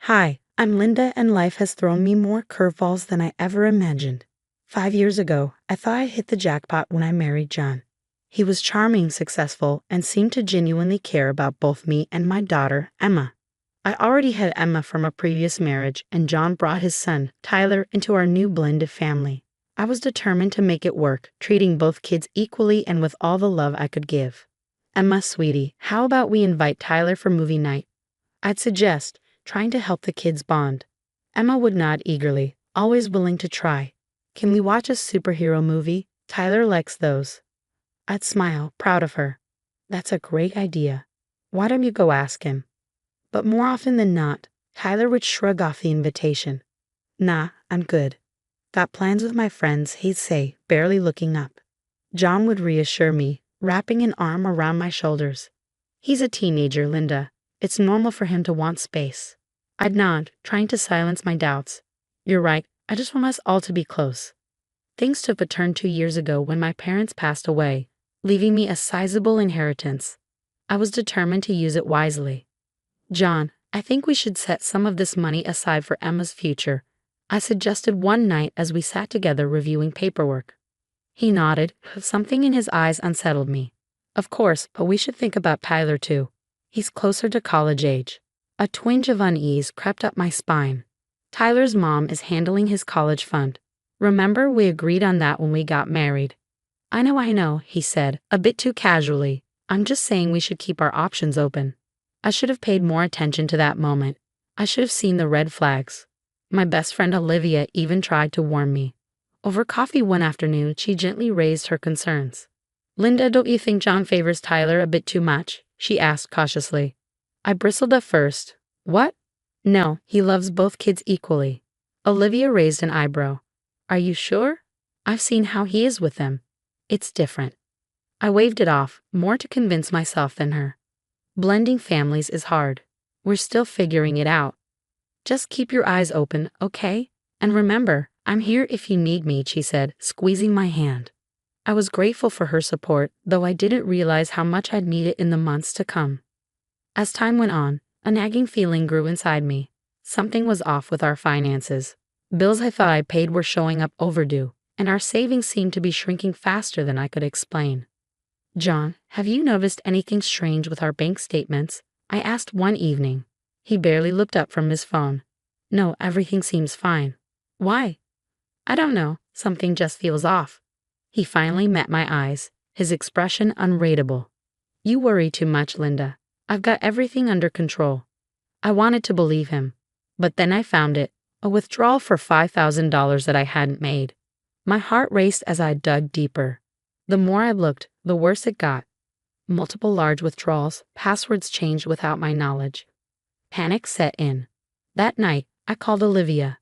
Hi, I'm Linda, and life has thrown me more curveballs than I ever imagined. 5 years ago, I thought I hit the jackpot when I married John. He was charming, successful, and seemed to genuinely care about both me and my daughter, Emma. I already had Emma from a previous marriage, and John brought his son, Tyler, into our new blended family. I was determined to make it work, treating both kids equally and with all the love I could give. Emma, sweetie, how about we invite Tyler for movie night? I'd suggest, trying to help the kids bond. Emma would nod eagerly, always willing to try. Can we watch a superhero movie? Tyler likes those. I'd smile, proud of her. That's a great idea. Why don't you go ask him? But more often than not, Tyler would shrug off the invitation. Nah, I'm good. Got plans with my friends, he'd say, barely looking up. John would reassure me, wrapping an arm around my shoulders. He's a teenager, Linda. It's normal for him to want space. I'd nod, trying to silence my doubts. You're right, I just want us all to be close. Things took a turn 2 years ago when my parents passed away, leaving me a sizable inheritance. I was determined to use it wisely. John, I think we should set some of this money aside for Emma's future, I suggested one night as we sat together reviewing paperwork. He nodded, but something in his eyes unsettled me. Of course, but we should think about Tyler too. He's closer to college age. A twinge of unease crept up my spine. Tyler's mom is handling his college fund. Remember, we agreed on that when we got married. I know, he said, a bit too casually. I'm just saying we should keep our options open. I should have paid more attention to that moment. I should have seen the red flags. My best friend Olivia even tried to warn me. Over coffee one afternoon, she gently raised her concerns. Linda, don't you think John favors Tyler a bit too much? She asked cautiously. I bristled at first. What? No, he loves both kids equally. Olivia raised an eyebrow. Are you sure? I've seen how he is with them. It's different. I waved it off, more to convince myself than her. Blending families is hard. We're still figuring it out. Just keep your eyes open, okay? And remember, I'm here if you need me, she said, squeezing my hand. I was grateful for her support, though I didn't realize how much I'd need it in the months to come. As time went on, a nagging feeling grew inside me. Something was off with our finances. Bills I thought I paid were showing up overdue, and our savings seemed to be shrinking faster than I could explain. John, have you noticed anything strange with our bank statements? I asked one evening. He barely looked up from his phone. No, everything seems fine. Why? I don't know, something just feels off. He finally met my eyes, his expression unreadable. You worry too much, Linda. I've got everything under control. I wanted to believe him, but then I found it, a withdrawal for $5,000 that I hadn't made. My heart raced as I dug deeper. The more I looked, the worse it got. Multiple large withdrawals, passwords changed without my knowledge. Panic set in. That night, I called Olivia.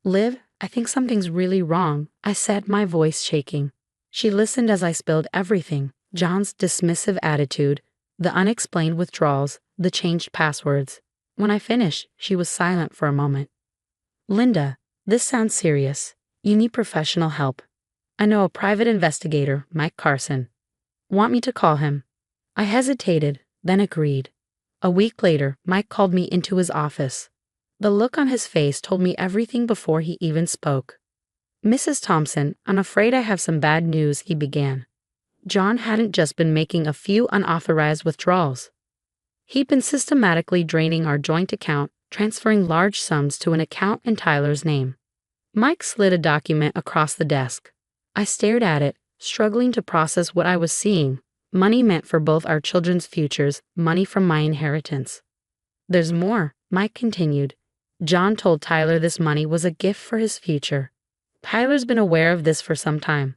Liv, I think something's really wrong, I said, my voice shaking. She listened as I spilled everything, John's dismissive attitude, the unexplained withdrawals, the changed passwords. When I finished, she was silent for a moment. Linda, this sounds serious. You need professional help. I know a private investigator, Mike Carson. Want me to call him? I hesitated, then agreed. A week later, Mike called me into his office. The look on his face told me everything before he even spoke. Mrs. Thompson, I'm afraid I have some bad news, he began. John hadn't just been making a few unauthorized withdrawals. He'd been systematically draining our joint account, transferring large sums to an account in Tyler's name. Mike slid a document across the desk. I stared at it, struggling to process what I was seeing. Money meant for both our children's futures, money from my inheritance. There's more, Mike continued. John told Tyler this money was a gift for his future. Tyler's been aware of this for some time.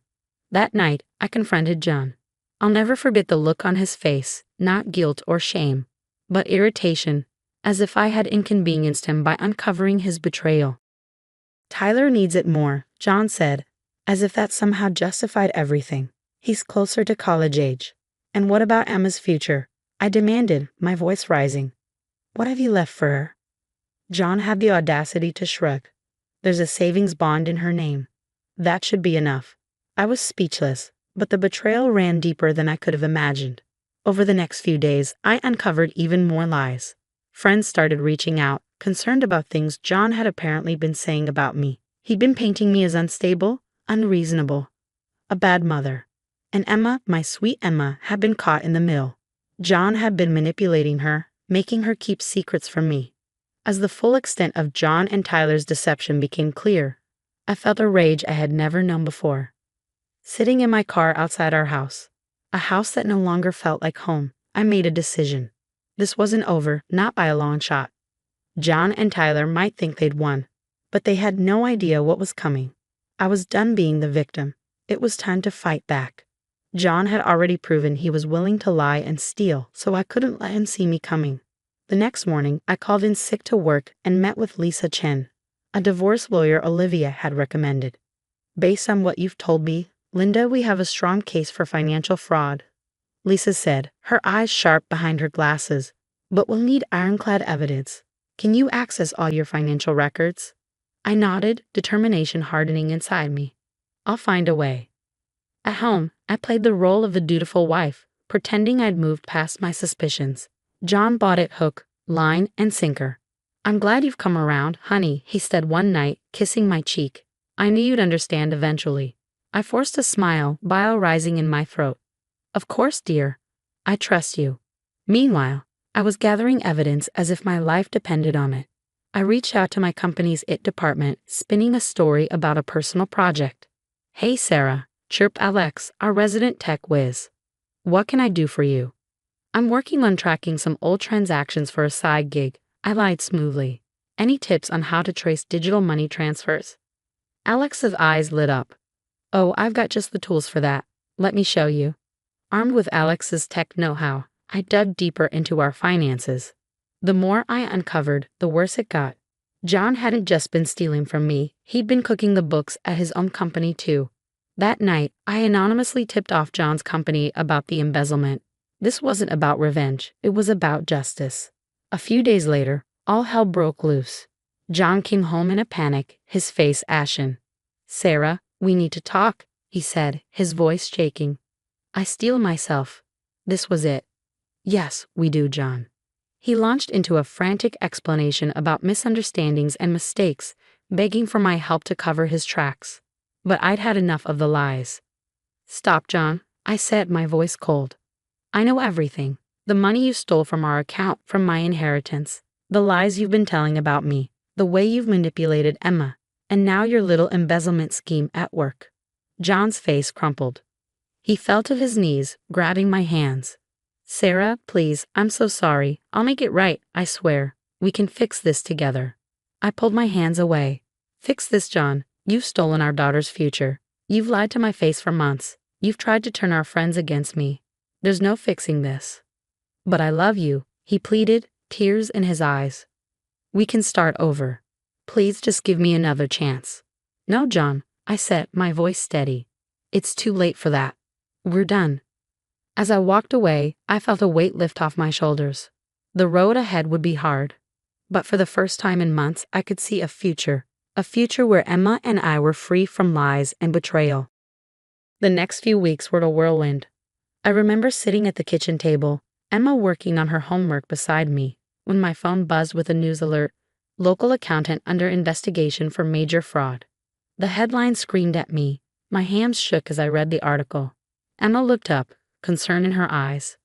That night, I confronted John. I'll never forget the look on his face, not guilt or shame, but irritation, as if I had inconvenienced him by uncovering his betrayal. Tyler needs it more, John said, as if that somehow justified everything. He's closer to college age. And what about Emma's future? I demanded, my voice rising. What have you left for her? John had the audacity to shrug. There's a savings bond in her name. That should be enough. I was speechless, but the betrayal ran deeper than I could have imagined. Over the next few days, I uncovered even more lies. Friends started reaching out, concerned about things John had apparently been saying about me. He'd been painting me as unstable, unreasonable, a bad mother. And Emma, my sweet Emma, had been caught in the middle. John had been manipulating her, making her keep secrets from me. As the full extent of John and Tyler's deception became clear, I felt a rage I had never known before. Sitting in my car outside our house, a house that no longer felt like home, I made a decision. This wasn't over, not by a long shot. John and Tyler might think they'd won, but they had no idea what was coming. I was done being the victim. It was time to fight back. John had already proven he was willing to lie and steal, so I couldn't let him see me coming. The next morning, I called in sick to work and met with Lisa Chen, a divorce lawyer Olivia had recommended. Based on what you've told me, Linda, we have a strong case for financial fraud, Lisa said, her eyes sharp behind her glasses. But we'll need ironclad evidence. Can you access all your financial records? I nodded, determination hardening inside me. I'll find a way. At home, I played the role of the dutiful wife, pretending I'd moved past my suspicions. John bought it hook, line, and sinker. I'm glad you've come around, honey, he said one night, kissing my cheek. I knew you'd understand eventually. I forced a smile, bile rising in my throat. Of course, dear. I trust you. Meanwhile, I was gathering evidence as if my life depended on it. I reached out to my company's IT department, spinning a story about a personal project. Hey, Sarah, chirped Alex, our resident tech whiz. What can I do for you? I'm working on tracking some old transactions for a side gig, I lied smoothly. Any tips on how to trace digital money transfers? Alex's eyes lit up. Oh, I've got just the tools for that. Let me show you. Armed with Alex's tech know-how, I dug deeper into our finances. The more I uncovered, the worse it got. John hadn't just been stealing from me, he'd been cooking the books at his own company too. That night, I anonymously tipped off John's company about the embezzlement. This wasn't about revenge, it was about justice. A few days later, all hell broke loose. John came home in a panic, his face ashen. Sarah, we need to talk, he said, his voice shaking. I steel myself. This was it. Yes, we do, John. He launched into a frantic explanation about misunderstandings and mistakes, begging for my help to cover his tracks. But I'd had enough of the lies. Stop, John, I said, my voice cold. I know everything. The money you stole from our account, from my inheritance, the lies you've been telling about me, the way you've manipulated Emma, and now your little embezzlement scheme at work. John's face crumpled. He fell to his knees, grabbing my hands. Sarah, please, I'm so sorry. I'll make it right, I swear. We can fix this together. I pulled my hands away. Fix this, John. You've stolen our daughter's future. You've lied to my face for months. You've tried to turn our friends against me. There's no fixing this. But I love you, he pleaded, tears in his eyes. We can start over. Please just give me another chance. No, John, I said, my voice steady. It's too late for that. We're done. As I walked away, I felt a weight lift off my shoulders. The road ahead would be hard. But for the first time in months, I could see a future where Emma and I were free from lies and betrayal. The next few weeks were a whirlwind. I remember sitting at the kitchen table, Emma working on her homework beside me, when my phone buzzed with a news alert, local accountant under investigation for major fraud. The headline screamed at me. My hands shook as I read the article. Emma looked up, concern in her eyes.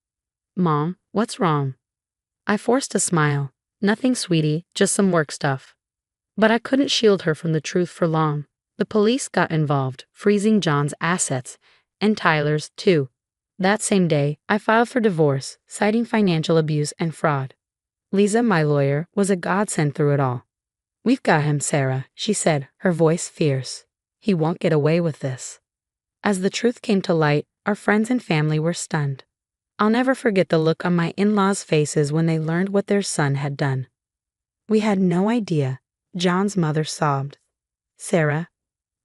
Mom, what's wrong? I forced a smile. Nothing, sweetie, just some work stuff. But I couldn't shield her from the truth for long. The police got involved, freezing John's assets, and Tyler's, too. That same day, I filed for divorce, citing financial abuse and fraud. Lisa, my lawyer, was a godsend through it all. We've got him, Sarah, she said, her voice fierce. He won't get away with this. As the truth came to light, our friends and family were stunned. I'll never forget the look on my in-laws' faces when they learned what their son had done. We had no idea, John's mother sobbed. Sarah,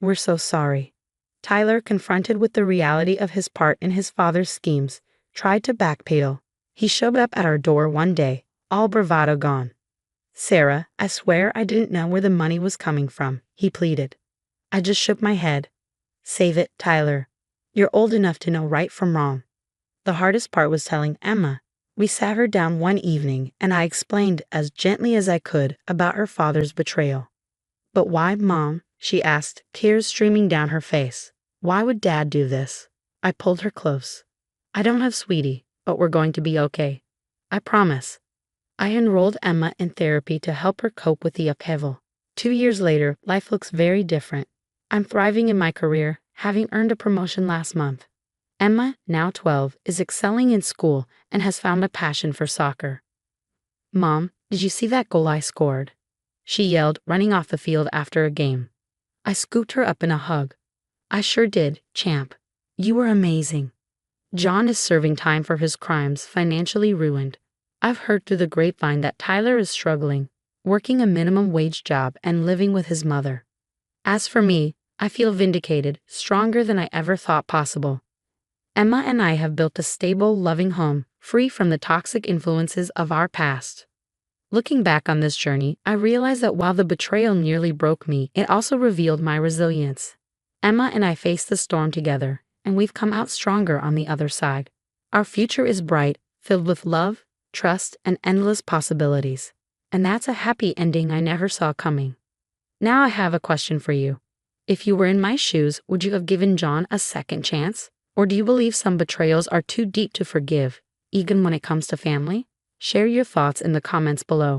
we're so sorry. Tyler, confronted with the reality of his part in his father's schemes, tried to backpedal. He showed up at our door one day, all bravado gone. Sarah, I swear I didn't know where the money was coming from, he pleaded. I just shook my head. Save it, Tyler. You're old enough to know right from wrong. The hardest part was telling Emma. We sat her down one evening and I explained as gently as I could about her father's betrayal. "But why, Mom?" she asked, tears streaming down her face. "Why would Dad do this?" I pulled her close. "I don't have Sweetie, but we're going to be okay. I promise." I enrolled Emma in therapy to help her cope with the upheaval. 2 years later, life looks very different. I'm thriving in my career, having earned a promotion last month. Emma, now 12, is excelling in school and has found a passion for soccer. "Mom, did you see that goal I scored?" she yelled, running off the field after a game. I scooped her up in a hug. "I sure did, champ. You were amazing." John is serving time for his crimes, financially ruined. I've heard through the grapevine that Tyler is struggling, working a minimum wage job and living with his mother. As for me, I feel vindicated, stronger than I ever thought possible. Emma and I have built a stable, loving home, free from the toxic influences of our past. Looking back on this journey, I realized that while the betrayal nearly broke me, it also revealed my resilience. Emma and I faced the storm together, and we've come out stronger on the other side. Our future is bright, filled with love, trust, and endless possibilities. And that's a happy ending I never saw coming. Now I have a question for you. If you were in my shoes, would you have given John a second chance? Or do you believe some betrayals are too deep to forgive, even when it comes to family? Share your thoughts in the comments below.